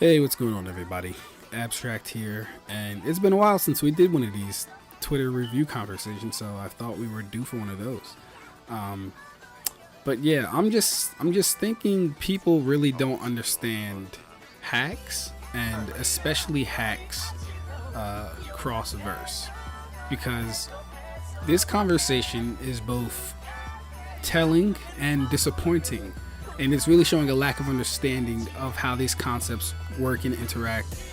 Hey, what's going on, everybody? Ab-stract here, and it's been a while since we did one of these Twitter review conversations, so I thought we were due for one of those. But yeah, I'm just thinking people really don't understand Hax, and especially Hax cross verse, because this conversation is both telling and disappointing, and it's really showing a lack of understanding of how these concepts work and interact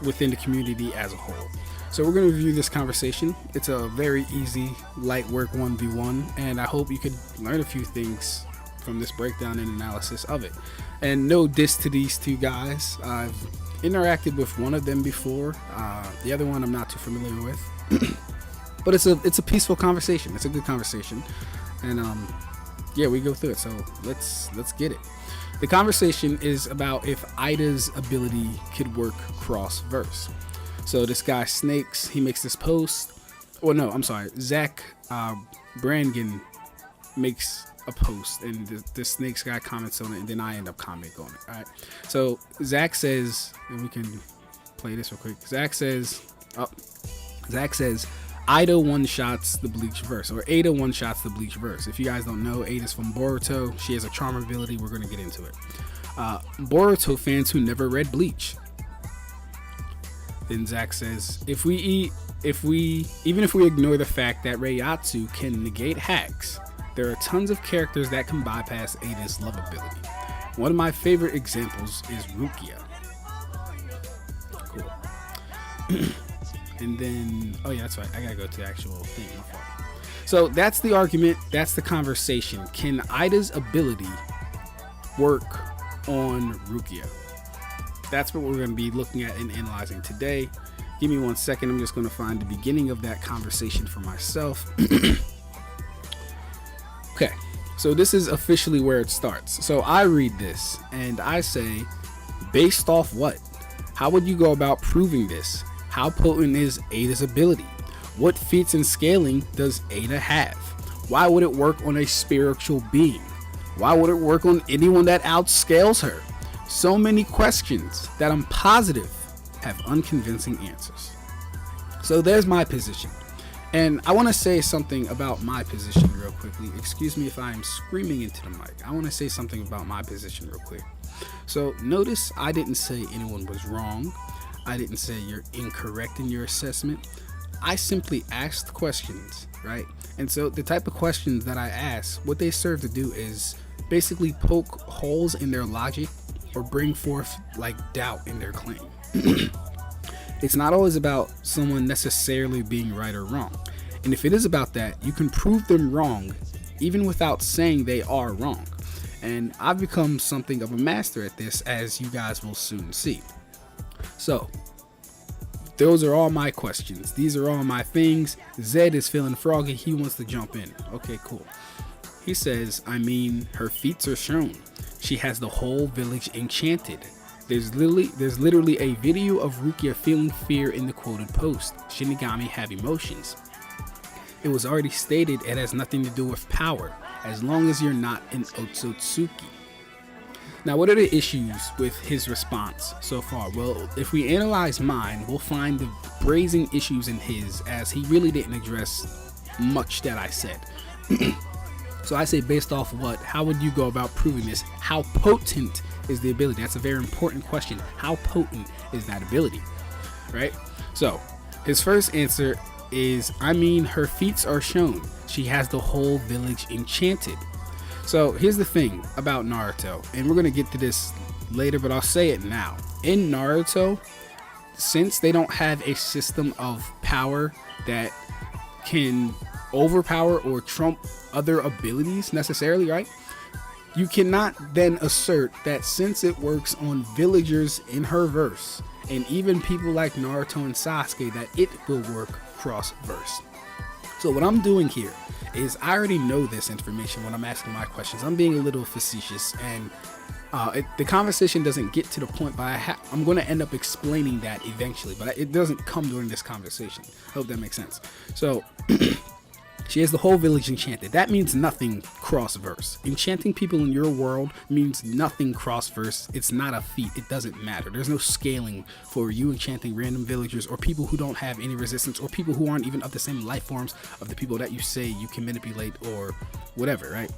within the community as a whole. So we're going to review this conversation. It's a very easy, light work 1v1, and I hope you could learn a few things from this breakdown and analysis of it. And no diss to these two guys. I've interacted with one of them before. The other one I'm not too familiar with. But it's a peaceful conversation. It's a good conversation. And yeah, we go through it, so let's get it. The conversation is about if Eida's ability could work cross-verse. So this guy Snakes, he makes this post. Well, no, I'm sorry. Zach Brangan makes a post, and the Snakes guy comments on it, and then I end up commenting on it. All right. So Zach says, and we can play this real quick. Zach says, Eida one-shots the Bleach verse, or Eida one-shots the Bleach verse. If you guys don't know, Eida's from Boruto. She has a charm ability. We're going to get into it. Boruto fans who never read Bleach. Then Zach says, even if we ignore the fact that Reiatsu can negate Hax, there are tons of characters that can bypass Eida's love ability. One of my favorite examples is Rukia. Cool. And then, oh yeah, that's right. I gotta go to the actual thing. My fault. So that's the argument. That's the conversation. Can Eida's ability work on Rukia? That's what we're going to be looking at and analyzing today. Give me 1 second. I'm just going to find the beginning of that conversation for myself. Okay, so this is officially where it starts. So I read this and I say, based off what? How would you go about proving this? How potent is Eida's ability? What feats and scaling does Eida have? Why would it work on a spiritual being? Why would it work on anyone that outscales her? So many questions that I'm positive have unconvincing answers. So there's my position. And I want to say something about my position real quickly. Excuse me if I am screaming into the mic. I want to say something about my position real quick. So notice I didn't say anyone was wrong. I didn't say you're incorrect in your assessment. I simply asked questions, right? And so the type of questions that I ask, what they serve to do is basically poke holes in their logic or bring forth like doubt in their claim. It's not always about someone necessarily being right or wrong. And if it is about that, you can prove them wrong even without saying they are wrong. And I've become something of a master at this, as you guys will soon see. So those are all my questions. These are all my things. Zed is feeling froggy. He wants to jump in. Okay, cool. He says, I mean, her feats are shown. She has the whole village enchanted. There's literally a video of Rukia feeling fear in the quoted post. Shinigami have emotions. It was already stated it has nothing to do with power, as long as you're not an Otsutsuki. Now, what are the issues with his response so far? Well, if we analyze mine, we'll find the brazen issues in his, as he really didn't address much that I said. So I say, based off what? How would you go about proving this? How potent is the ability? That's a very important question. How potent is that ability? Right? So his first answer is, I mean, her feats are shown. She has the whole village enchanted. So here's the thing about Naruto, and we're going to get to this later, but I'll say it now. In Naruto, since they don't have a system of power that can overpower or trump other abilities necessarily, right? You cannot then assert that since it works on villagers in her verse, and even people like Naruto and Sasuke, that it will work cross-verse. So what I'm doing here is I already know this information when I'm asking my questions. I'm being a little facetious, and the conversation doesn't get to the point, but I'm going to end up explaining that eventually, but it doesn't come during this conversation. I hope that makes sense. So She has the whole village enchanted. That means nothing cross-verse. Enchanting people in your world means nothing cross-verse. It's not a feat. It doesn't matter. There's no scaling for you enchanting random villagers or people who don't have any resistance or people who aren't even of the same life forms of the people that you say you can manipulate or whatever, right?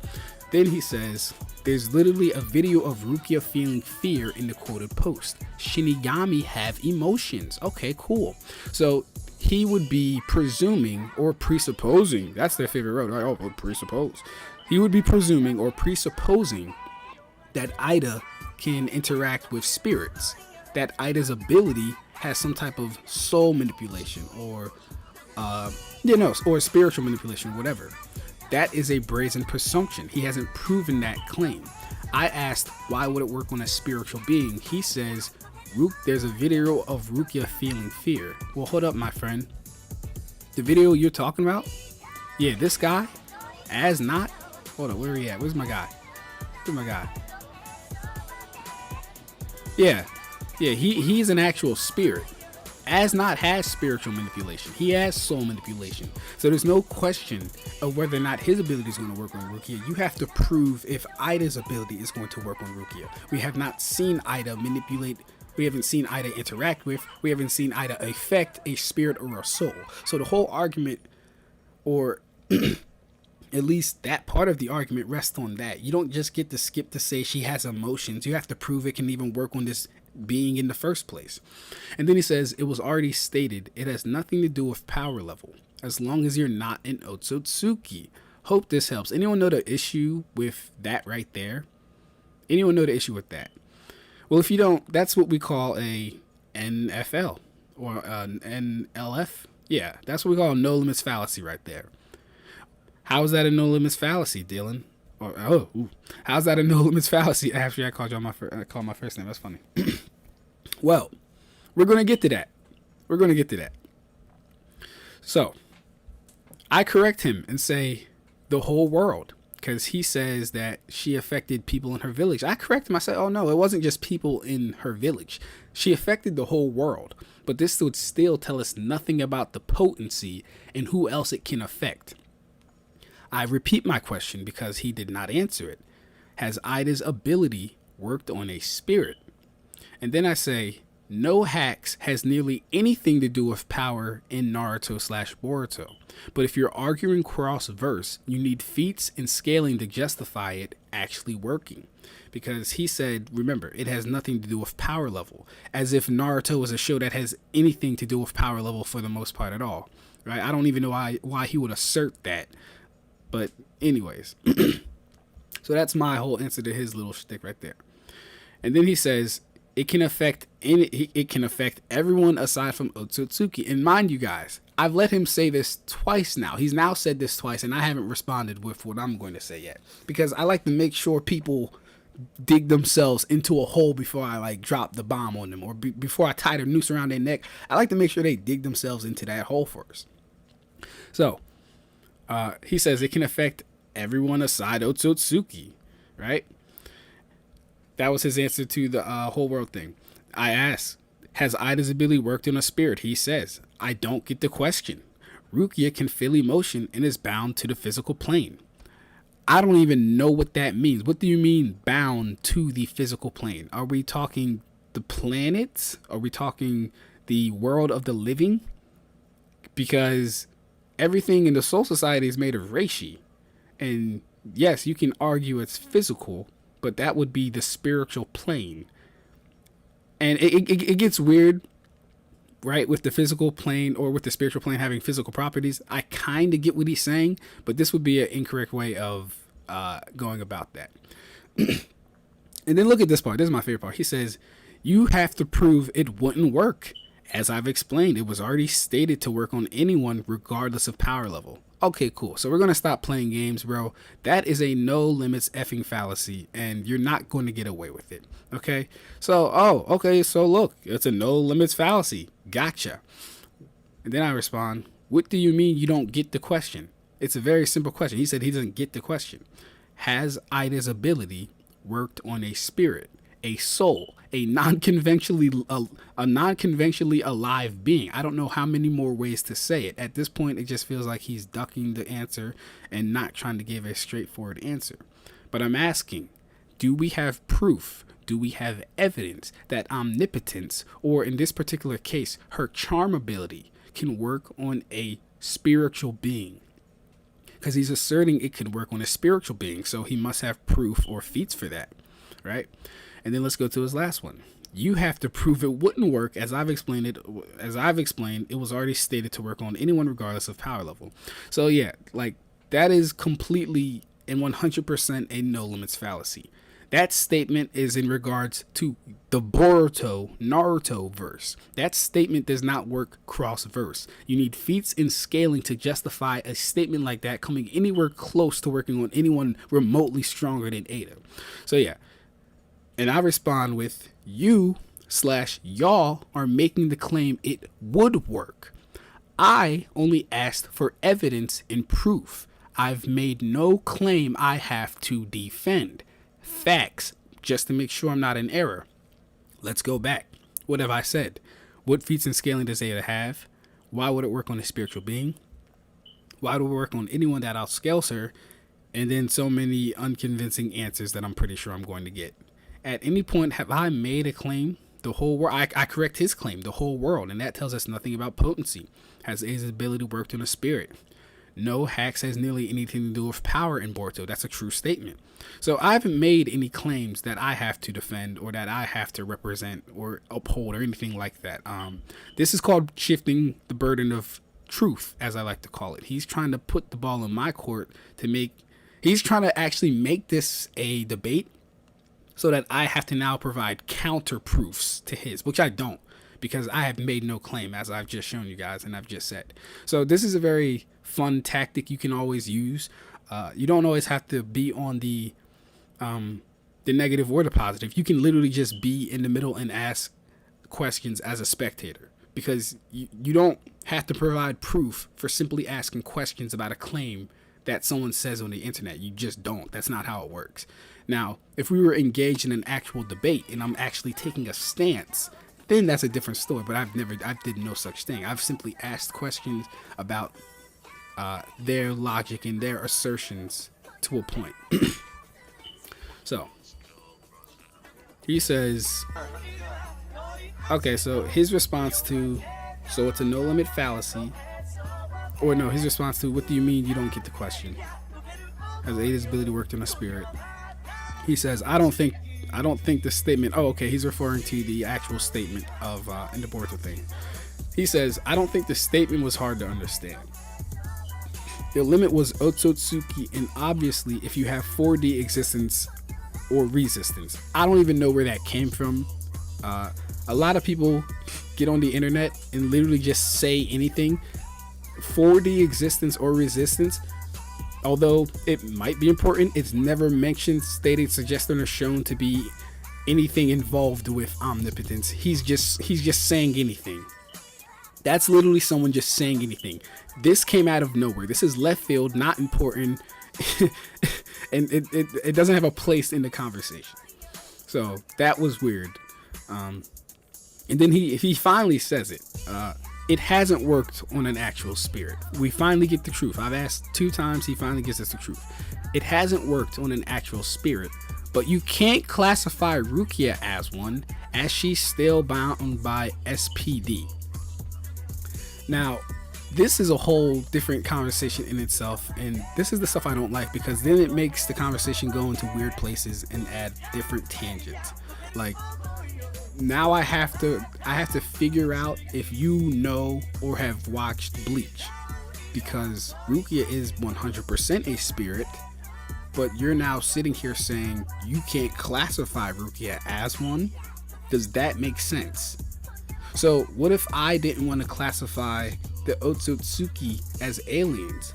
Then he says, there's literally a video of Rukia feeling fear in the quoted post. Shinigami have emotions. Okay, cool. So he would be presuming or presupposing, that's their favorite road, right? Oh, presuppose. He would be presuming or presupposing that Eida can interact with spirits, that Eida's ability has some type of soul manipulation or, or spiritual manipulation, whatever. That is a brazen presumption. He hasn't proven that claim. I asked, why would it work on a spiritual being? He says, there's a video of Rukia feeling fear. Well, hold up, my friend. The video you're talking about? Yeah, this guy, as not. Hold up, where are he at? Where's my guy? Where's my guy? Yeah, he's an actual spirit. As not has spiritual manipulation. He has soul manipulation. So there's no question of whether or not his ability is going to work on Rukia. You have to prove if Eida's ability is going to work on Rukia. We have not seen Eida manipulate. We haven't seen Eida interact with. We haven't seen Eida affect a spirit or a soul. So the whole argument, or at least that part of the argument, rests on that. You don't just get to skip to say she has emotions. You have to prove it can even work on this being in the first place. And then he says, it was already stated, it has nothing to do with power level, as long as you're not an Otsutsuki. Hope this helps. Anyone know the issue with that right there? Anyone know the issue with that? Well, if you don't, that's what we call a NFL or an NLF. Yeah, that's what we call a no limits fallacy right there. How is that a no limits fallacy, Dylan? Or how's that a no limits fallacy? Actually, I called my first name. That's funny. Well, we're gonna get to that. So, I correct him and say the whole world, because he says that she affected people in her village. I correct him. I say, oh no, it wasn't just people in her village. She affected the whole world. But this would still tell us nothing about the potency and who else it can affect. I repeat my question because he did not answer it. Has Eida's ability worked on a spirit? And then I say, no Hax has nearly anything to do with power in Naruto/Boruto. But if you're arguing cross-verse, you need feats and scaling to justify it actually working. Because he said, remember, it has nothing to do with power level. As if Naruto is a show that has anything to do with power level for the most part at all. Right? I don't even know why he would assert that. But anyways, so that's my whole answer to his little shtick right there. And then he says it can affect everyone aside from Otsutsuki. And mind you guys, I've let him say this twice now. He's now said this twice, and I haven't responded with what I'm going to say yet, because I like to make sure people dig themselves into a hole before I drop the bomb on them, or before I tie their noose around their neck. I like to make sure they dig themselves into that hole first. So. He says it can affect everyone aside Otsutsuki, right? That was his answer to the whole world thing. I asked, has Eida's ability worked on a spirit? He says, I don't get the question. Rukia can feel emotion and is bound to the physical plane. I don't even know what that means. What do you mean bound to the physical plane? Are we talking the planets? Are we talking the world of the living? Because everything in the Soul Society is made of reishi. And yes, you can argue it's physical, but that would be the spiritual plane. And it gets weird, right, with the physical plane or with the spiritual plane having physical properties. I kind of get what he's saying, but this would be an incorrect way of going about that. And then look at this part. This is my favorite part. He says, you have to prove it wouldn't work. As I've explained, it was already stated to work on anyone regardless of power level. Okay, cool. So we're going to stop playing games, bro. That is a no limits effing fallacy, and you're not going to get away with it. Okay? So, okay. So look, it's a no limits fallacy. Gotcha. And then I respond, what do you mean you don't get the question? It's a very simple question. He said he doesn't get the question. Has Eida's ability worked on a spirit? a soul, a non-conventionally alive being. I don't know how many more ways to say it. At this point, it just feels like he's ducking the answer and not trying to give a straightforward answer. But I'm asking, do we have proof? Do we have evidence that omnipotence, or in this particular case, her charm ability, can work on a spiritual being? Because he's asserting it can work on a spiritual being, so he must have proof or feats for that, right? And then let's go to his last one. You have to prove it wouldn't work. As I've explained, it was already stated to work on anyone regardless of power level. So yeah, like that is completely and 100% a no limits fallacy. That statement is in regards to the Naruto verse. That statement does not work cross verse. You need feats in scaling to justify a statement like that coming anywhere close to working on anyone remotely stronger than Eida. So yeah. And I respond with, you/y'all are making the claim it would work. I only asked for evidence and proof. I've made no claim I have to defend. Facts, just to make sure I'm not in error. Let's go back. What have I said? What feats and scaling does Eida have? Why would it work on a spiritual being? Why would it work on anyone that outscales her? And then so many unconvincing answers that I'm pretty sure I'm going to get. At any point have I made a claim? The whole world, I correct his claim, the whole world, and that tells us nothing about potency. Has Eida's ability worked on a spirit? No, Hax has nearly anything to do with power in Boruto. That's a true statement. So I haven't made any claims that I have to defend or that I have to represent or uphold or anything like that. This is called shifting the burden of truth, as I like to call it. He's trying to put the ball in my court he's trying to actually make this a debate so that I have to now provide counter proofs to his, which I don't, because I have made no claim, as I've just shown you guys and I've just said. So this is a very fun tactic you can always use. You don't always have to be on the negative or the positive. You can literally just be in the middle and ask questions as a spectator, because you don't have to provide proof for simply asking questions about a claim that someone says on the internet. You just don't. That's not how it works. Now, if we were engaged in an actual debate and I'm actually taking a stance, then that's a different story. But I did no such thing. I've simply asked questions about their logic and their assertions to a point. So he says, okay, so his response to, so it's a no limit fallacy, or no, his response to, what do you mean you don't get the question? Has Eida's ability worked in a spirit? He says, I don't think the statement, oh, okay, he's referring to the actual statement of in the Boruto thing. He says, I don't think the statement was hard to understand. The limit was Otsutsuki, and obviously if you have 4D existence or resistance, I don't even know where that came from. A lot of people get on the internet and literally just say anything. 4D existence or resistance, although it might be important, it's never mentioned, stated, suggested, or shown to be anything involved with omnipotence. He's just saying anything. That's literally someone just saying anything. This came out of nowhere. This is left field, not important, and it doesn't have a place in the conversation. So that was weird. And then he finally says it. It hasn't worked on an actual spirit. We finally get the truth. I've asked 2 times. He finally gives us the truth. It hasn't worked on an actual spirit, but you can't classify Rukia as one, as she's still bound by SPD. Now, this is a whole different conversation in itself, and this is the stuff I don't like, because then it makes the conversation go into weird places and add different tangents. Like, now I have to figure out if you know or have watched Bleach, because Rukia is 100% a spirit, but you're now sitting here saying you can't classify Rukia as one. Does that make sense? So what if I didn't want to classify the Otsutsuki as aliens?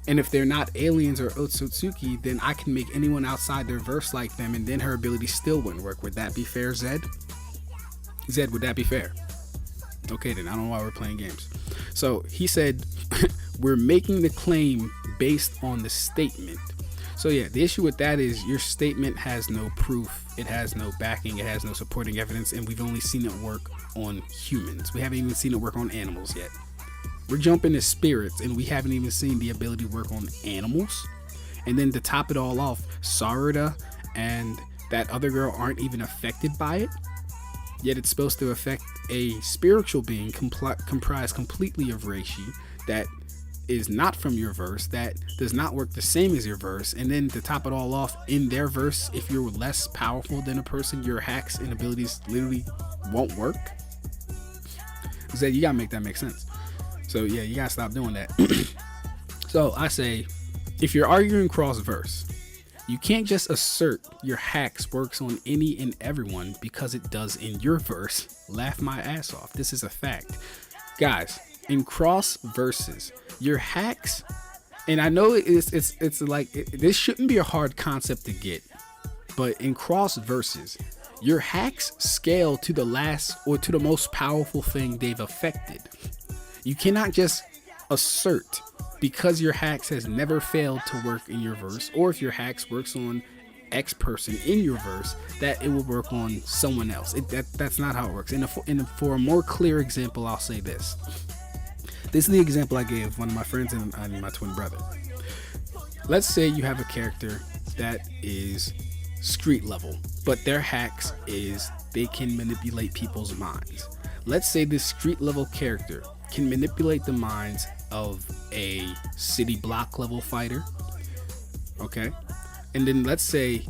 And if they're not aliens or Otsutsuki, then I can make anyone outside their verse like them, and then her ability still wouldn't work. Would that be fair, Zed? Zed, would that be fair? Okay, then I don't know why we're playing games. So he said, we're making the claim based on the statement. So yeah, the issue with that is your statement has no proof, it has no backing, it has no supporting evidence, and we've only seen it work on humans. We haven't even seen it work on animals yet. We're jumping to spirits, and we haven't even seen the ability to work on animals. And then to top it all off, Sarada and that other girl aren't even affected by it, yet it's supposed to affect a spiritual being comprised completely of reishi that is not from your verse, that does not work the same as your verse. And then to top it all off, in their verse, if you're less powerful than a person, your hacks and abilities literally won't work. So you gotta make that make sense. So yeah, you gotta stop doing that. So I say, if you're arguing cross verse, you can't just assert your hacks works on any and everyone because it does in your verse. Laugh my ass off. This is a fact. Guys, in cross verses, your hacks, and I know it's like this shouldn't be a hard concept to get, but in cross verses, your hacks scale to the last or to the most powerful thing they've affected. You cannot just assert because your hacks has never failed to work in your verse, or if your hacks works on X person in your verse, that it will work on someone else. That's not how it works. And for a more clear example, I'll say this. This is the example I gave one of my friends and my twin brother. Let's say you have a character that is street level, but their hacks is they can manipulate people's minds. Let's say this street level character can manipulate the minds of a city block level fighter. Okay. And then let's say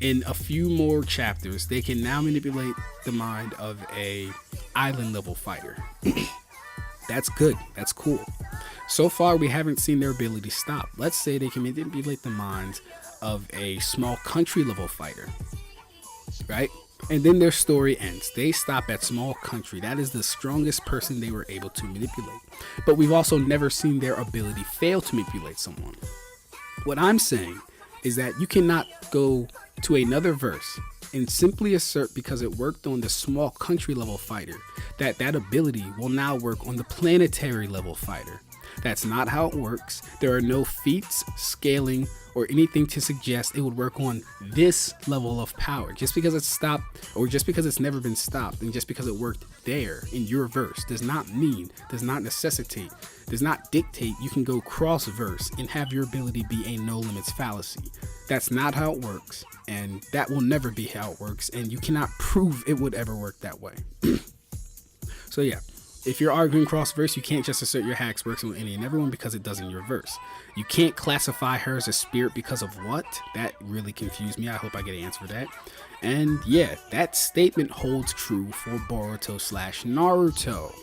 in a few more chapters, they can now manipulate the mind of a island level fighter. That's good. That's cool. So far, we haven't seen their ability stop. Let's say they can manipulate the minds of a small country level fighter, right? And then their story ends. They stop at small country. That is the strongest person they were able to manipulate. But we've also never seen their ability fail to manipulate someone. What I'm saying is that you cannot go to another verse and simply assert because it worked on the small country level fighter that ability will now work on the planetary level fighter. That's not how it works. There are no feats, scaling, or anything to suggest it would work on this level of power. Just because it's stopped, or just because it's never been stopped, and just because it worked there in your verse does not mean, does not necessitate, does not dictate you can go cross verse and have your ability be a no limits fallacy. That's not how it works, and that will never be how it works, and you cannot prove it would ever work that way. So yeah, if you're arguing cross verse, you can't just assert your hacks works on any and everyone because it does in your verse. You can't classify her as a spirit because of what? That really confused me. I hope I get an answer for that. And yeah, that statement holds true for Boruto/Naruto.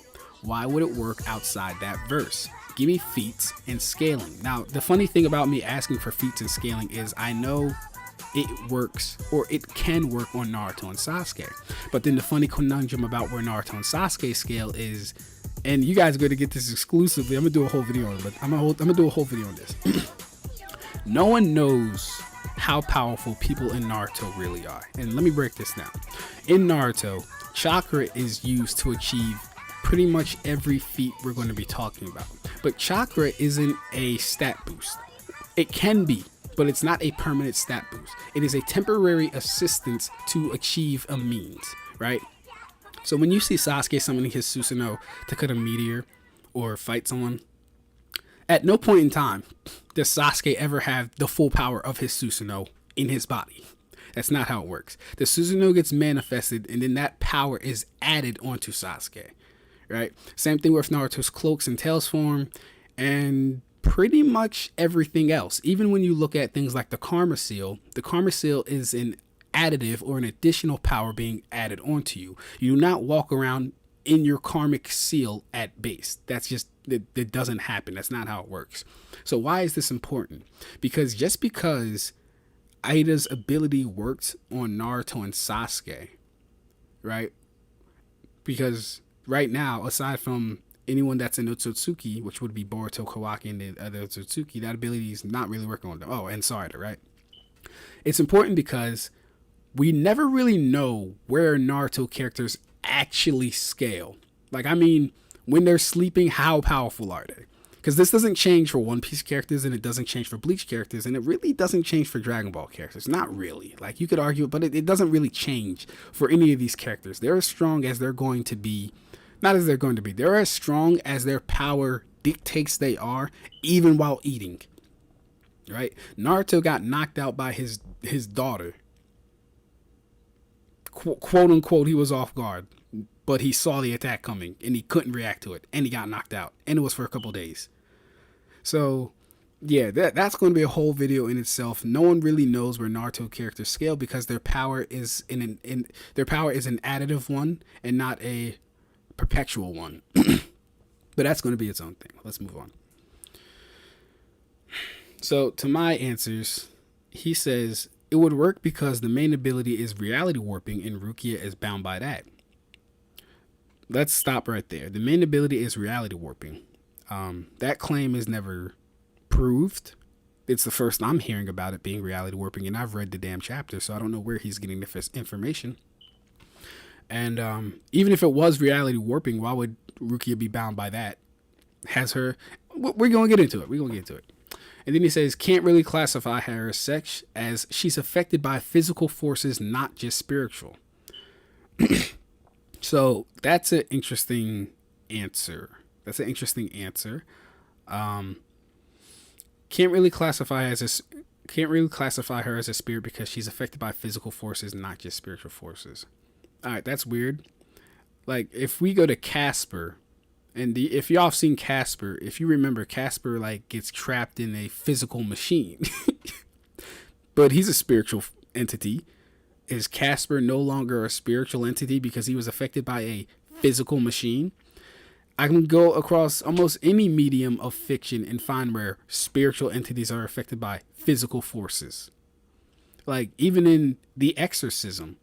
Why would it work outside that verse? Give me feats and scaling. Now, the funny thing about me asking for feats and scaling is I know it works, or it can work on Naruto and Sasuke. But then the funny conundrum about where Naruto and Sasuke scale is, and you guys are going to get this exclusively. I'm going to do a whole video on it, but I'm going to do a whole video on this. No one knows how powerful people in Naruto really are. And let me break this down. In Naruto, chakra is used to achieve pretty much every feat we're going to be talking about. But chakra isn't a stat boost. It can be, but it's not a permanent stat boost. It is a temporary assistance to achieve a means, right? So when you see Sasuke summoning his Susanoo to cut a meteor or fight someone, at no point in time does Sasuke ever have the full power of his Susanoo in his body. That's not how it works. The Susanoo gets manifested, and then that power is added onto Sasuke, right? Same thing with Naruto's cloaks and tails form, and pretty much everything else. Even when you look at things like the Karma Seal is an additive or an additional power being added onto you. You do not walk around in your karmic seal at base. That's just, it doesn't happen. That's not how it works. So why is this important? Because just because Eida's ability worked on Naruto and Sasuke, right? Because right now, aside from anyone that's in Otsutsuki, which would be Boruto, Kawaki, and the other Otsutsuki, that ability is not really working on them. Oh, and Sarada, right? It's important because we never really know where Naruto characters actually scale. Like, I mean, when they're sleeping, how powerful are they? Because this doesn't change for One Piece characters, and it doesn't change for Bleach characters, and it really doesn't change for Dragon Ball characters. Not really. Like, you could argue, but it doesn't really change for any of these characters. They're as strong as they're going to be. Not as they're going to be. They're as strong as their power dictates they are, even while eating. Right? Naruto got knocked out by his daughter. Quote unquote, he was off guard. But he saw the attack coming, and he couldn't react to it, and he got knocked out, and it was for a couple days. So, yeah, that's going to be a whole video in itself. No one really knows where Naruto characters scale because their power is their power is an additive one and not a perpetual one. But that's going to be its own thing. Let's move on. So, to my answers, he says it would work because the main ability is reality warping, and Rukia is bound by that. Let's stop right there. The main ability is reality warping. That claim is never proved. It's the first I'm hearing about it being reality warping, and I've read the damn chapter, so I don't know where he's getting this information. And even if it was reality warping, why would Rukia be bound by that? We're going to get into it. And then he says, can't really classify her as sex, as she's affected by physical forces, not just spiritual. So that's an interesting answer. Can't really classify her as a spirit because she's affected by physical forces, not just spiritual forces. All right, that's weird. Like, if we go to Casper, and if y'all have seen Casper, if you remember, Casper like gets trapped in a physical machine, but he's a spiritual entity. Is Casper no longer a spiritual entity because he was affected by a physical machine? I can go across almost any medium of fiction and find where spiritual entities are affected by physical forces. Like, even in The Exorcism,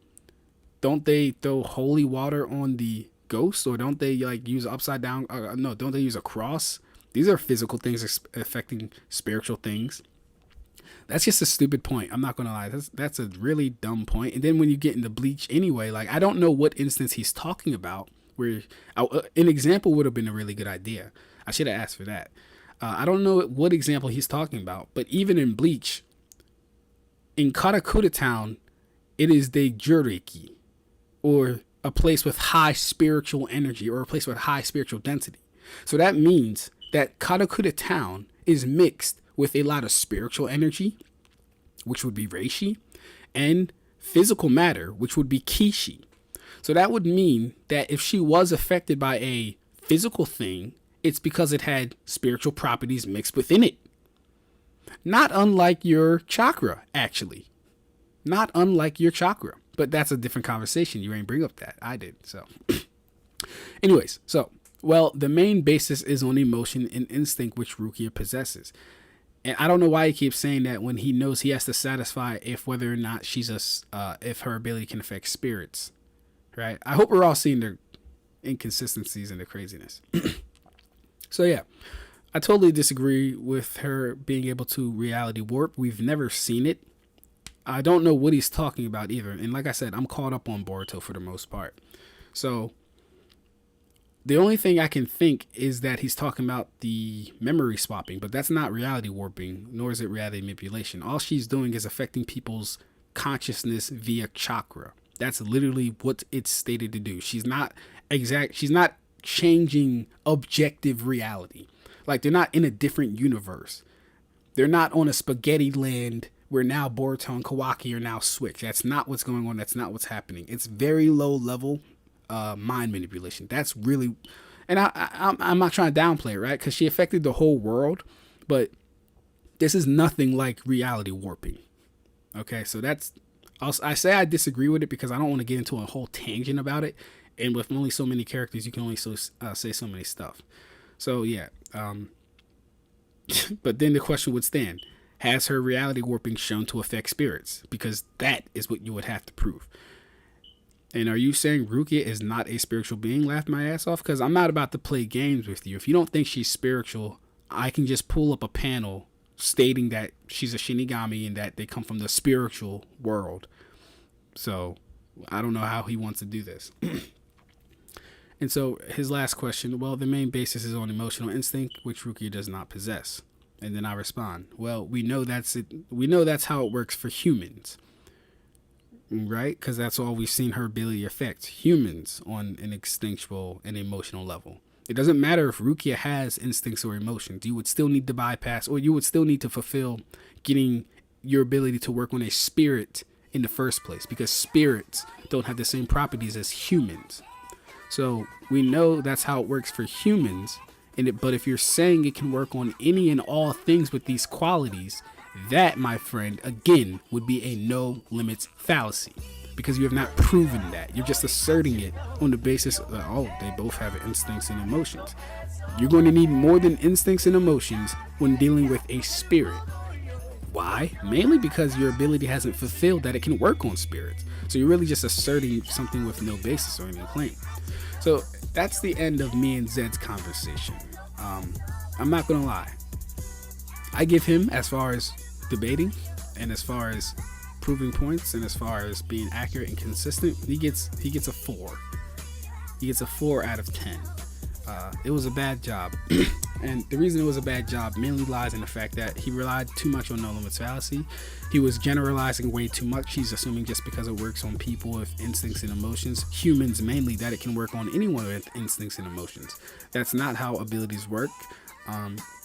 don't they throw holy water on the ghost, or don't they like use upside down? Don't they use a cross? These are physical things affecting spiritual things. That's just a stupid point. I'm not going to lie. That's a really dumb point. And then when you get into Bleach anyway, like, I don't know what instance he's talking about where an example would have been a really good idea. I should have asked for that. I don't know what example he's talking about, but even in Bleach, in Karakura town, it is the Juriki, or a place with high spiritual energy, or a place with high spiritual density. So that means that Karakura town is mixed with a lot of spiritual energy, which would be reishi, and physical matter, which would be kishi. So that would mean that if she was affected by a physical thing, it's because it had spiritual properties mixed within it. Not unlike your chakra, actually. Not unlike your chakra. But that's a different conversation. You ain't bring up that. I did. So anyways, the main basis is on emotion and instinct, which Rukia possesses. And I don't know why he keeps saying that when he knows he has to satisfy if whether or not if her ability can affect spirits, right? I hope we're all seeing the inconsistencies and the craziness. So yeah, I totally disagree with her being able to reality warp. We've never seen it. I don't know what he's talking about either. And like I said, I'm caught up on Boruto for the most part. So the only thing I can think is that he's talking about the memory swapping, but that's not reality warping, nor is it reality manipulation. All she's doing is affecting people's consciousness via chakra. That's literally what it's stated to do. She's not changing objective reality. Like, they're not in a different universe. They're not on a spaghetti land where now Boruto and Kawaki are now switched. That's not what's going on. That's not what's happening. It's very low level mind manipulation. That's really, and I'm not trying to downplay it, right? Because she affected the whole world, but this is nothing like reality warping. Okay, so I say I disagree with it because I don't want to get into a whole tangent about it. And with only so many characters, you can only say so many stuff. So yeah, but then the question would stand: has her reality warping shown to affect spirits? Because that is what you would have to prove. And are you saying Rukia is not a spiritual being? Laughed my ass off, because I'm not about to play games with you. If you don't think she's spiritual, I can just pull up a panel stating that she's a Shinigami and that they come from the spiritual world. So I don't know how he wants to do this. And so his last question, well, the main basis is on emotional instinct, which Rukia does not possess. And then I respond, well, we know that's it. We know that's how it works for humans, right? Because that's all we've seen her ability affect humans on an instinctual and emotional level. It doesn't matter if Rukia has instincts or emotions. You would still need to bypass, or you would still need to fulfill getting your ability to work on a spirit in the first place, because spirits don't have the same properties as humans. So we know that's how it works for humans. But if you're saying it can work on any and all things with these qualities, that, my friend, again, would be a no limits fallacy, because you have not proven that. You're just asserting it on the basis of, oh, they both have instincts and emotions. You're going to need more than instincts and emotions when dealing with a spirit. Why? Mainly because your ability hasn't fulfilled that it can work on spirits. So you're really just asserting something with no basis or any claim. So that's the end of me and Zed's conversation. I'm not gonna lie. I give him, as far as debating and as far as proving points and as far as being accurate and consistent, he gets a 4. He gets a 4 out of 10. It was a bad job. And the reason it was a bad job mainly lies in the fact that he relied too much on no limits fallacy. He was generalizing way too much. He's assuming just because it works on people with instincts and emotions, humans mainly, that it can work on anyone with instincts and emotions. That's not how abilities work.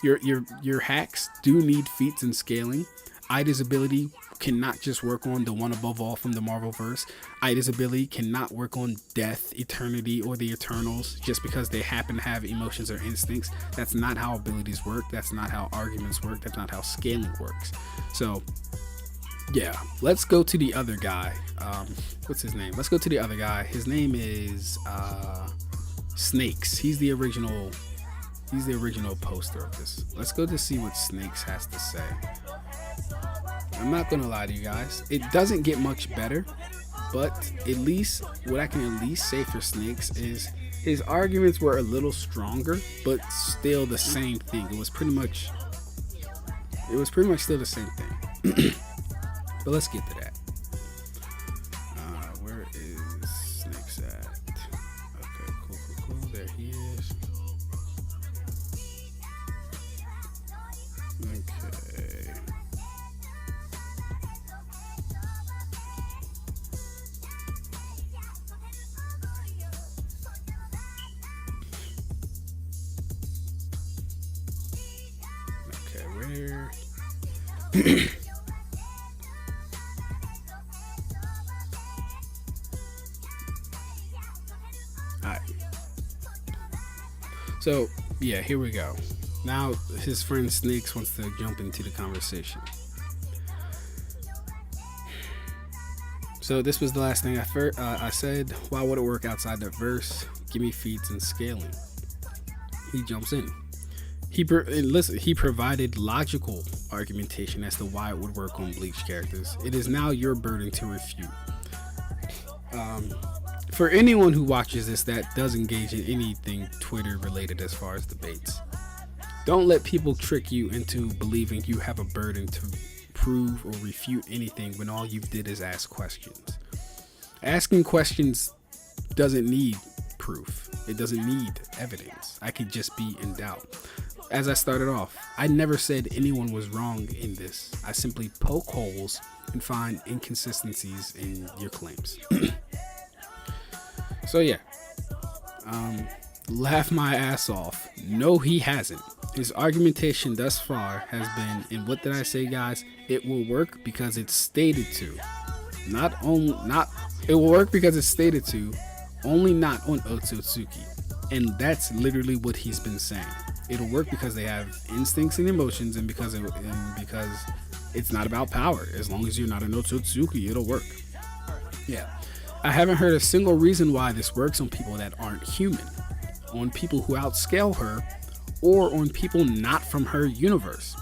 Your hacks do need feats and scaling. Eida's ability cannot just work on the one above all from the Marvelverse. Eida's ability cannot work on death, eternity, or the Eternals just because they happen to have emotions or instincts. That's not how abilities work. That's not how arguments work. That's not how scaling works. So, yeah, let's go to the other guy. What's his name? Let's go to the other guy. His name is Snakes. He's the original poster of this. Let's go to see what Snakes has to say. I'm not gonna lie to you guys, it doesn't get much better, but at least what I can at least say for Snakes is his arguments were a little stronger, but still the same thing. It was pretty much still the same thing. But let's get to that. Where is Snakes at? Okay, cool. There he is. Okay. Where? Alright. So, yeah, here we go. Now, his friend Snakes wants to jump into the conversation. So, this was the last thing I said. Why would it work outside that verse? Give me feats and scaling. He jumps in. He provided logical argumentation as to why it would work on Bleach characters. It is now your burden to refute. For anyone who watches this that does engage in anything Twitter related as far as debates, don't let people trick you into believing you have a burden to prove or refute anything when all you did is ask questions. Asking questions doesn't need proof. It doesn't need evidence. I could just be in doubt. As I started off, I never said anyone was wrong in this. I simply poke holes and find inconsistencies in your claims. So yeah, laugh my ass off. No, he hasn't. His argumentation thus far has been, and what did I say, guys? It will work because it's stated to. It will work because it's stated to, only not on Otsutsuki. And that's literally what he's been saying. It'll work because they have instincts and emotions, and because it's not about power. As long as you're not an Otsutsuki, it'll work. Yeah. I haven't heard a single reason why this works on people that aren't human, on people who outscale her, or on people not from her universe.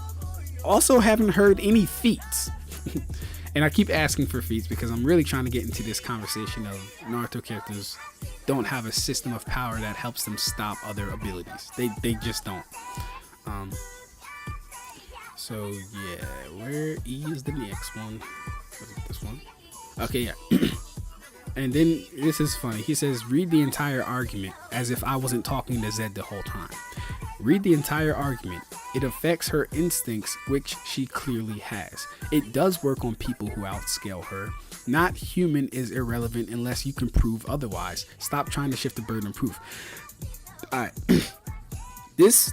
Also haven't heard any feats. And I keep asking for feats because I'm really trying to get into this conversation of Naruto characters don't have a system of power that helps them stop other abilities. They just don't. So yeah, where is the next one? Was it this one? Okay, yeah. And then this is funny. He says, read the entire argument as if I wasn't talking to Zed the whole time. Read the entire argument. It affects her instincts, which she clearly has. It does work on people who outscale her. Not human is irrelevant unless you can prove otherwise. Stop trying to shift the burden of proof. Alright. This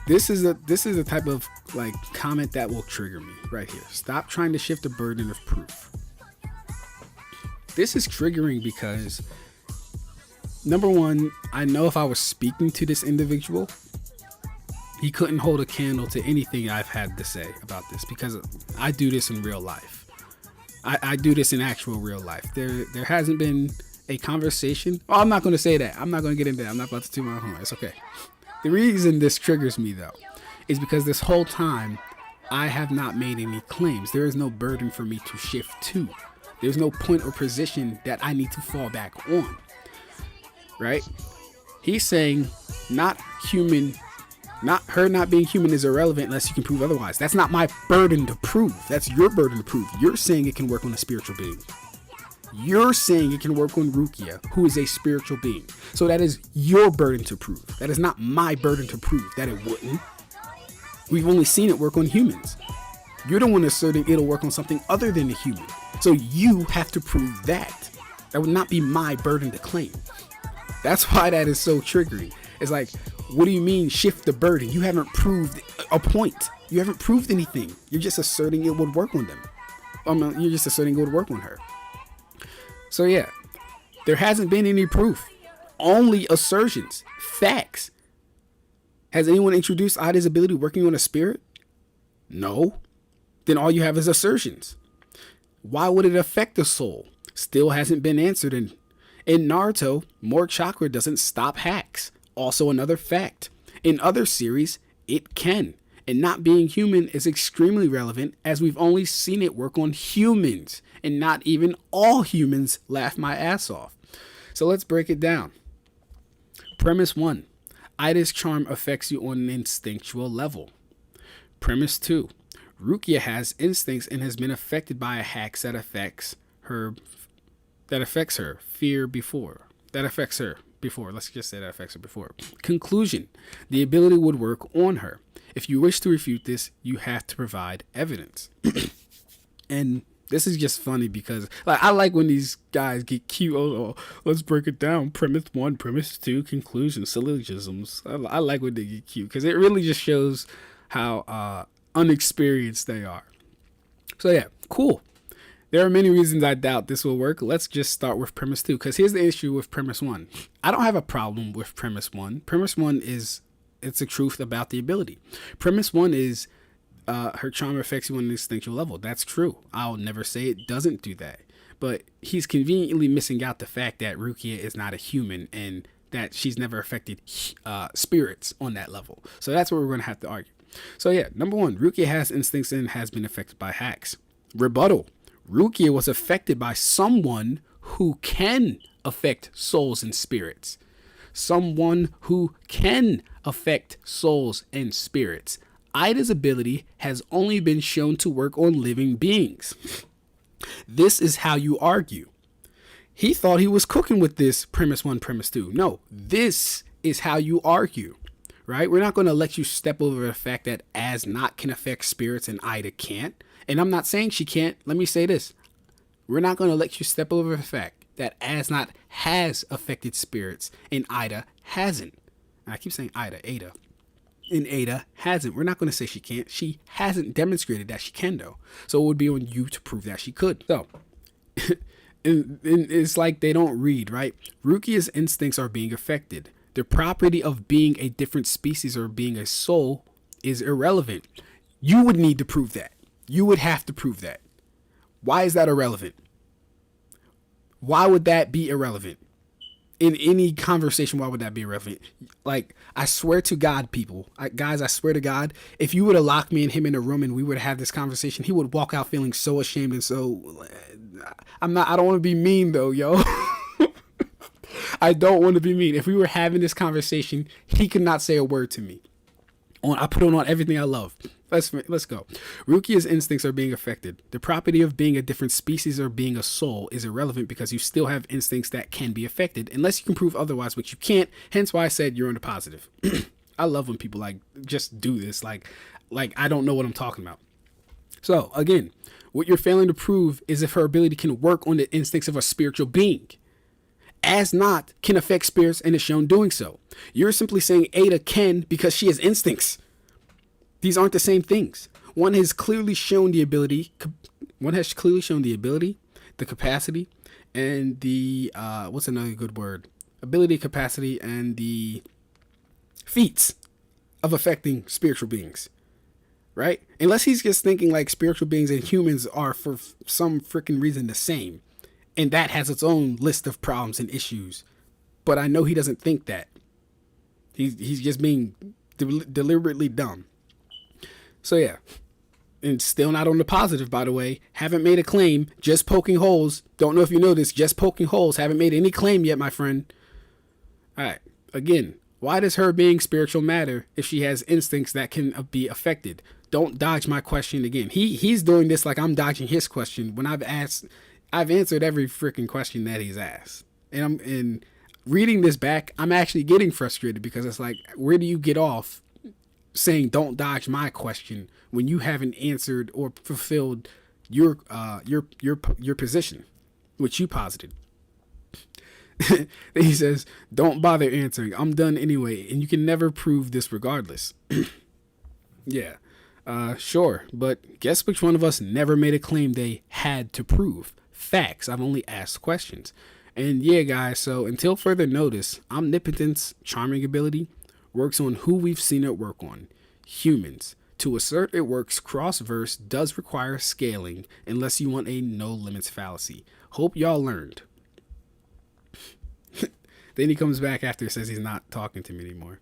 is a type of like comment that will trigger me right here. Stop trying to shift the burden of proof. This is triggering because, number one, I know if I was speaking to this individual, he couldn't hold a candle to anything I've had to say about this, because I do this in real life. I do this in actual real life. There hasn't been a conversation. Oh, I'm not going to say that. I'm not going to get into that. I'm not about to toot my horn. It's okay. The reason this triggers me, though, is because this whole time, I have not made any claims. There is no burden for me to shift to. There's no point or position that I need to fall back on, right? He's saying not human, her not being human is irrelevant unless you can prove otherwise. That's not my burden to prove. That's your burden to prove. You're saying it can work on a spiritual being. You're saying it can work on Rukia, who is a spiritual being. So that is your burden to prove. That is not my burden to prove that it wouldn't. We've only seen it work on humans. You're the one asserting it'll work on something other than a human. So you have to prove that. That would not be my burden to claim. That's why that is so triggering. It's like, what do you mean shift the burden? You haven't proved a point. You haven't proved anything. You're just asserting it would work on them. You're just asserting it would work on her. So yeah, there hasn't been any proof. Only assertions. Facts. Has anyone introduced Eida's ability working on a spirit? No. Then all you have is assertions. Why would it affect the soul? Still hasn't been answered. In Naruto, more chakra doesn't stop Hax. Also another fact. In other series, it can. And not being human is extremely relevant, as we've only seen it work on humans. And not even all humans laugh my ass off. So let's break it down. Premise 1. Eida's charm affects you on an instinctual level. Premise 2. Rukia has instincts and has been affected by a Hax that affects her. Fear before. That affects her before. Let's just say that affects her before. Conclusion. The ability would work on her. If you wish to refute this, you have to provide evidence. And this is just funny because I like when these guys get cute. Oh, let's break it down. Premise 1, premise 2, conclusion, syllogisms. I like when they get cute because it really just shows how unexperienced they are. So yeah, cool. There are many reasons I doubt this will work. Let's just start with premise 2, because here's the issue with premise 1. I don't have a problem with premise 1. Premise 1 is, it's a truth about the ability. Premise 1 is her charm affects you on an instinctual level. That's true. I'll never say it doesn't do that. But he's conveniently missing out the fact that Rukia is not a human and that she's never affected spirits on that level. So that's what we're going to have to argue. So yeah, number 1, Rukia has instincts and has been affected by Hax. Rebuttal. Rukia was affected by someone who can affect souls and spirits. Someone who can affect souls and spirits. Eida's ability has only been shown to work on living beings. This is how you argue. He thought he was cooking with this premise 1, premise 2. No, this is how you argue. Right? We're not going to let you step over the fact that As not can affect spirits and Eida can't. And I'm not saying she can't. Let me say this. We're not going to let you step over the fact that As not has affected spirits and Eida hasn't. And I keep saying Eida. And Eida hasn't. We're not going to say she can't. She hasn't demonstrated that she can, though. So it would be on you to prove that she could. So and it's like they don't read, right? Rukia's instincts are being affected. The property of being a different species or being a soul is irrelevant. You would need to prove that. You would have to prove that. Why is that irrelevant? Why would that be irrelevant? In any conversation, why would that be irrelevant? Like, I swear to God, people. Guys, I swear to God, if you would have locked me and him in a room and we would have had this conversation, he would walk out feeling so ashamed and so... I don't want to be mean, though, yo. I don't want to be mean. If we were having this conversation, he could not say a word to me. I put on everything I love. Let's go. Rukia's instincts are being affected. The property of being a different species or being a soul is irrelevant because you still have instincts that can be affected, unless you can prove otherwise, which you can't. Hence why I said you're on the positive. I love when people like just do this, like I don't know what I'm talking about. So again, what you're failing to prove is if her ability can work on the instincts of a spiritual being. As not can affect spirits and is shown doing so. You're simply saying Eida can because she has instincts. These aren't the same things. One has clearly shown the ability, the capacity, and the what's another good word? Ability, capacity, and the feats of affecting spiritual beings. Right? Unless he's just thinking like spiritual beings and humans are for some freaking reason the same. And that has its own list of problems and issues. But I know he doesn't think that. He's just being deliberately dumb. So yeah. And still not on the positive, by the way. Haven't made a claim. Just poking holes. Don't know if you know this. Just poking holes. Haven't made any claim yet, my friend. Alright. Again. Why does her being spiritual matter if she has instincts that can be affected? Don't dodge my question again. He's doing this like I'm dodging his question when I've answered every freaking question that he's asked. And reading this back, I'm actually getting frustrated because it's like, where do you get off saying don't dodge my question when you haven't answered or fulfilled your position, which you posited? Then he says, don't bother answering. I'm done anyway, and you can never prove this regardless. Yeah. Sure, but guess which one of us never made a claim they had to prove? Facts. I've only asked questions. And yeah, guys, so until further notice, Omnipotence charming ability works on who we've seen it work on. Humans. To assert it works cross-verse does require scaling unless you want a no limits fallacy. Hope y'all learned. Then he comes back after and says he's not talking to me anymore.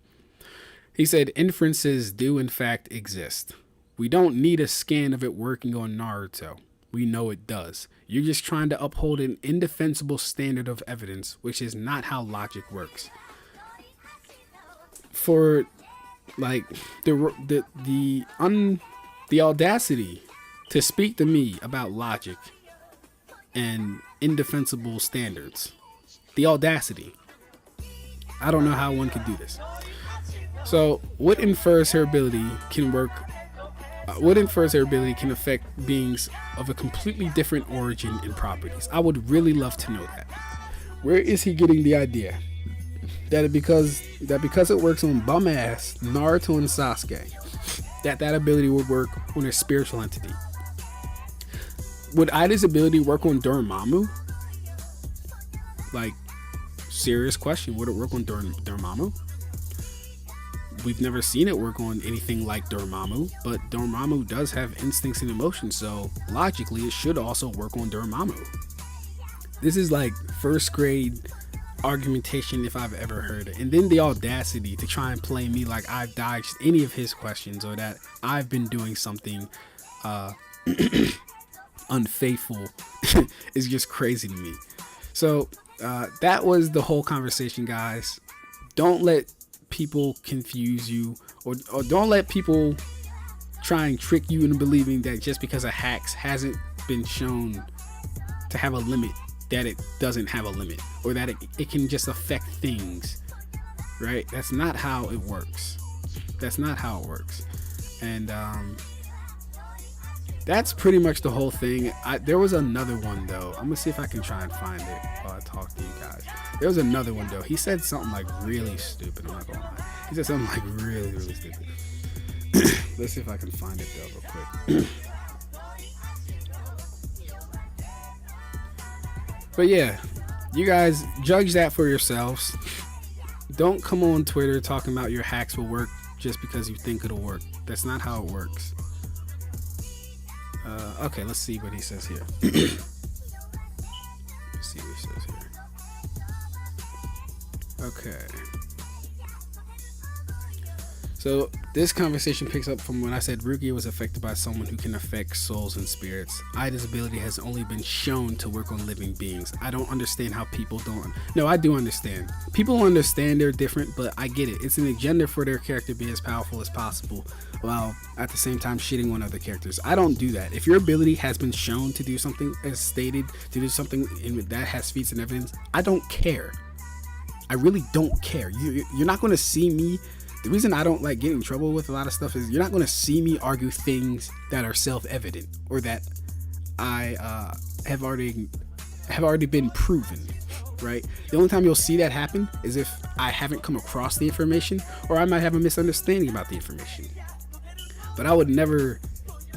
He said inferences do in fact exist. We don't need a scan of it working on Naruto. We know it does. You're just trying to uphold an indefensible standard of evidence, which is not how logic works. For like the audacity to speak to me about logic and indefensible standards. The audacity. I don't know how one could do this. So, what infers her ability can work? What infers her ability can affect beings of a completely different origin and properties? I would really love to know that. Where is he getting the idea that because it works on bum ass Naruto and Sasuke, that ability would work on a spiritual entity? Would Eida's ability work on Dormammu? Like, serious question. Would it work on Dormammu? We've never seen it work on anything like Dormammu, but Dormammu does have instincts and emotions, so logically it should also work on Dormammu. This is like first grade argumentation if I've ever heard it. And then the audacity to try and play me like I've dodged any of his questions or that I've been doing something unfaithful is just crazy to me. So that was the whole conversation, guys. Don't let people confuse you or don't let people try and trick you into believing that just because a Hax hasn't been shown to have a limit, that it doesn't have a limit, or that it can just affect things, right? That's not how it works. And that's pretty much the whole thing. There was another one though. I'm gonna see if I can try and find it while I talk to you guys. There was another one though. He said something like really stupid. I'm not gonna lie. He said something like really, really stupid. Let's see if I can find it though real quick. But yeah, you guys judge that for yourselves. Don't come on Twitter talking about your hacks will work just because you think it'll work. That's not how it works. Okay, let's see what he says here. Okay. So this conversation picks up from when I said Rukia was affected by someone who can affect souls and spirits. Ida's ability has only been shown to work on living beings. I don't understand how people don't. No, I do understand. People understand they're different, but I get it. It's an agenda for their character to be as powerful as possible, while at the same time shitting on other characters. I don't do that. If your ability has been shown to do something, as stated, to do something that has feats and evidence, I don't care. I really don't care. You're not going to see me. The reason I don't like getting in trouble with a lot of stuff is you're not going to see me argue things that are self-evident or that I have already been proven, right? The only time you'll see that happen is if I haven't come across the information or I might have a misunderstanding about the information. But I would never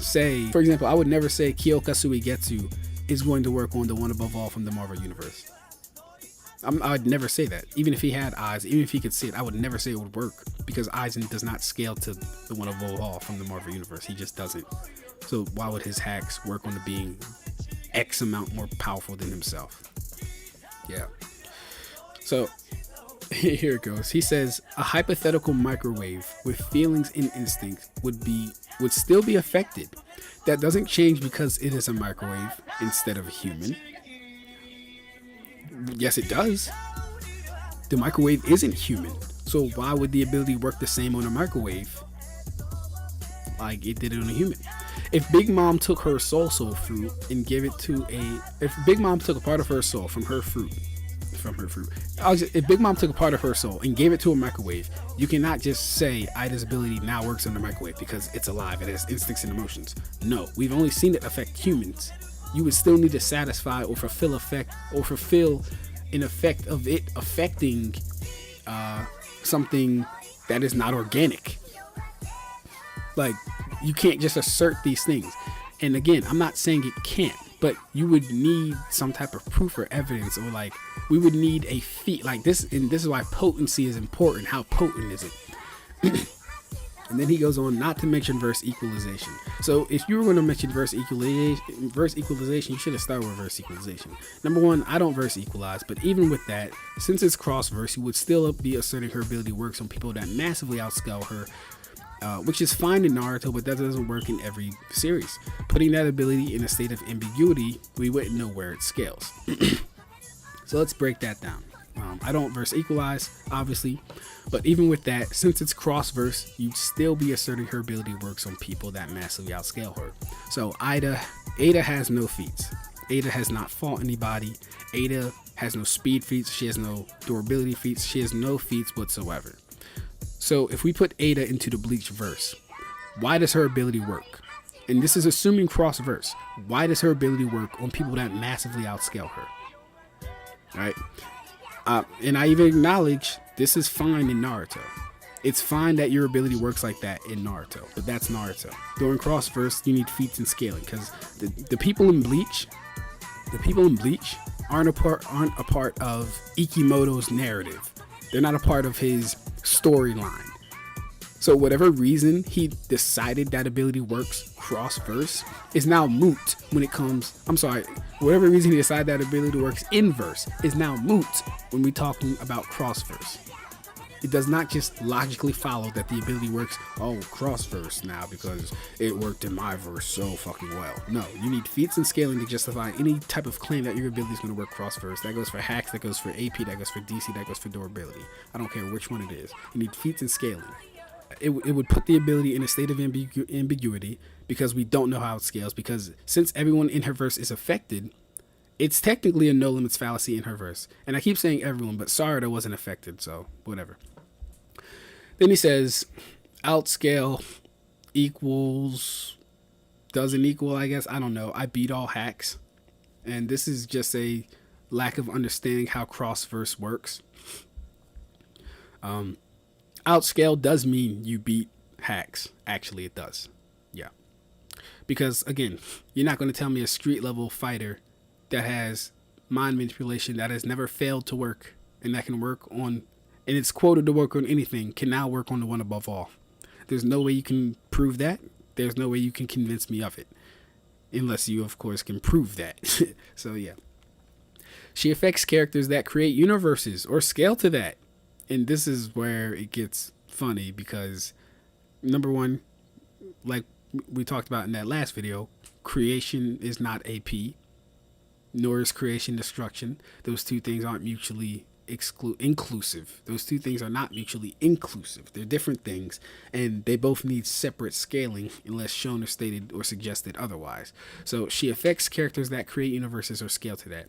say, for example, Kyoka Suigetsu is going to work on the one above all from the Marvel Universe. I would never say that. Even if he had eyes, even if he could see it, I would never say it would work because Eisen does not scale to the one above all from the Marvel Universe. He just doesn't. So why would his hacks work on the being X amount more powerful than himself? Yeah. So here it goes. He says a hypothetical microwave with feelings and instincts would still be affected. That doesn't change because it is a microwave instead of a human. Yes, it does. The microwave isn't human, so why would the ability work the same on a microwave like it did it on a human? If Big Mom took her soul fruit and gave it to if Big Mom took a part of her soul from her fruit, if Big Mom took a part of her soul and gave it to a microwave, you cannot just say Ida's ability now works on the microwave because it's alive, it has instincts and emotions. No, we've only seen it affect humans. You would still need to satisfy or fulfill an effect of it affecting something that is not organic. Like, you can't just assert these things. And again, I'm not saying it can't, but you would need some type of proof or evidence, or like we would need a feat like this. And this is why potency is important. How potent is it? And then he goes on not to mention verse equalization. So if you were going to mention verse equalization, you should have started with verse equalization. Number one, I don't verse equalize, but even with that, since it's cross verse, you would still be asserting her ability works on people that massively outscale her, which is fine in Naruto, but that doesn't work in every series. Putting that ability in a state of ambiguity, we wouldn't know where it scales. So let's break that down. I don't verse equalize, obviously, but even with that, since it's cross verse, you'd still be asserting her ability works on people that massively outscale her. So Eida has no feats. Eida has not fought anybody. Eida has no speed feats. She has no durability feats. She has no feats whatsoever. So if we put Eida into the Bleach verse, why does her ability work? And this is assuming cross verse. Why does her ability work on people that massively outscale her? All right. And I even acknowledge this is fine in Naruto. It's fine that your ability works like that in Naruto, but that's Naruto. During crossverse, you need feats and scaling because the people in Bleach, aren't a part of Ikimoto's narrative. They're not a part of his storyline. So whatever reason he decided that ability works cross-verse is now moot when it comes, whatever reason he decided that ability works inverse is now moot when we're talking about cross-verse. It does not just logically follow that the ability works, cross-verse now because it worked in my verse so fucking well. No, you need feats and scaling to justify any type of claim that your ability is going to work cross-verse. That goes for hacks, that goes for AP, that goes for DC, that goes for durability. I don't care which one it is. You need feats and scaling. It would put the ability in a state of ambiguity because we don't know how it scales, because since everyone in her verse is affected, it's technically a no limits fallacy in her verse. And I keep saying everyone, but Sarada wasn't affected, so whatever. Then he says outscale equals doesn't equal, I guess. I don't know. I beat all hacks. And this is just a lack of understanding how cross verse works. Outscale does mean you beat hacks. Actually, it does. Yeah. Because, again, you're not going to tell me a street level fighter that has mind manipulation that has never failed to work and that can work on, and it's quoted to work on anything, can now work on the one above all. There's no way you can prove that. There's no way you can convince me of it. Unless you, of course, can prove that. So, yeah. She affects characters that create universes or scale to that. And this is where it gets funny because number one, like we talked about in that last video, creation is not AP, nor is creation destruction. Those two things aren't mutually inclusive. Those two things are not mutually inclusive. They're different things, and they both need separate scaling unless shown or stated or suggested otherwise. So she affects characters that create universes or scale to that.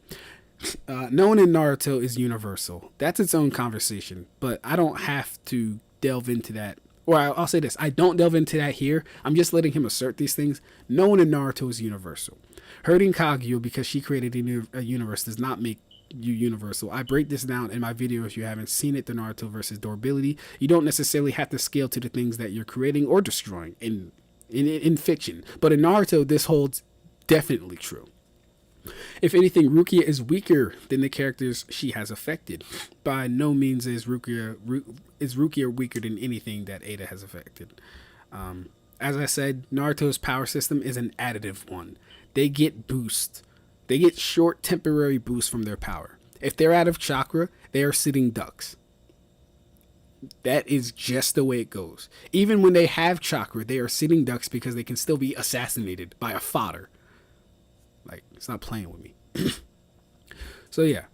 No one in Naruto is universal. That's its own conversation, but I don't have to delve into that. Or I'll say this, I don't delve into that here. I'm just letting him assert these things. No one in Naruto is universal. Hurting Kaguya because she created a universe does not make you universal. I break this down in my video if you haven't seen it, the Naruto versus durability. You don't necessarily have to scale to the things that you're creating or destroying in fiction. But in Naruto, this holds definitely true. If anything, Rukia is weaker than the characters she has affected. By no means is Rukia weaker than anything that Eida has affected. As I said, Naruto's power system is an additive one. They get boost. They get short temporary boosts from their power. If they're out of chakra, they are sitting ducks. That is just the way it goes. Even when they have chakra, they are sitting ducks because they can still be assassinated by a fodder. Like, it's not playing with me. So yeah.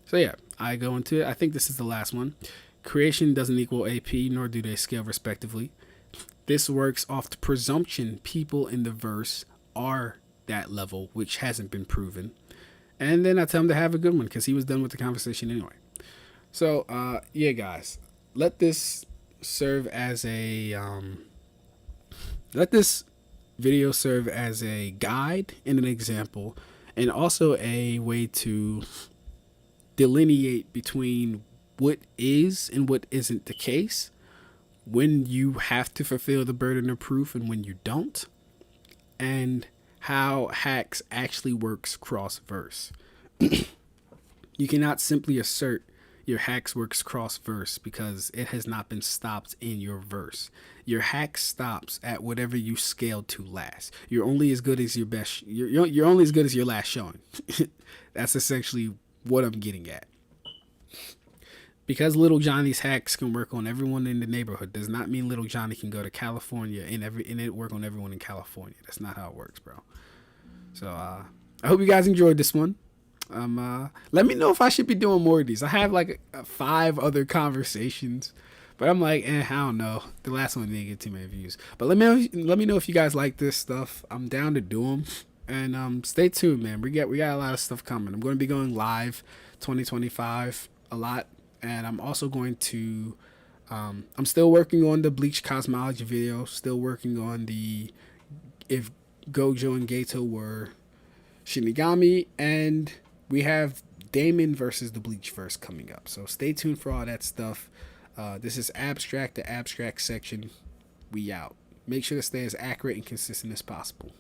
So yeah, I go into it. I think this is the last one. Creation doesn't equal AP, nor do they scale respectively. This works off the presumption people in the verse are that level, which hasn't been proven. And then I tell him to have a good one because he was done with the conversation anyway. So yeah, guys, let this serve as a video serve as a guide and an example, and also a way to delineate between what is and what isn't the case, when you have to fulfill the burden of proof and when you don't, and how Hax actually works cross-verse. You cannot simply assert your Hax works cross-verse because it has not been stopped in your verse. Your Hax stops at whatever you scaled to last. You're only as good as your best. You're only as good as your last showing. That's essentially what I'm getting at. Because Little Johnny's Hax can work on everyone in the neighborhood does not mean Little Johnny can go to California and it work on everyone in California. That's not how it works, bro. So I hope you guys enjoyed this one. Let me know if I should be doing more of these. I have like 5 other conversations, but I'm like, I don't know. The last one didn't get too many views. But let me know if you guys like this stuff. I'm down to do them, and stay tuned, man. We got a lot of stuff coming. I'm going to be going live 2025 a lot, and I'm also going to. I'm still working on the Bleach cosmology video. Still working on the if Gojo and Gato were Shinigami, and we have Damon versus the Bleach verse coming up. So stay tuned for all that stuff. This is Ab-stract, the Ab-stract section. We out. Make sure to stay as accurate and consistent as possible.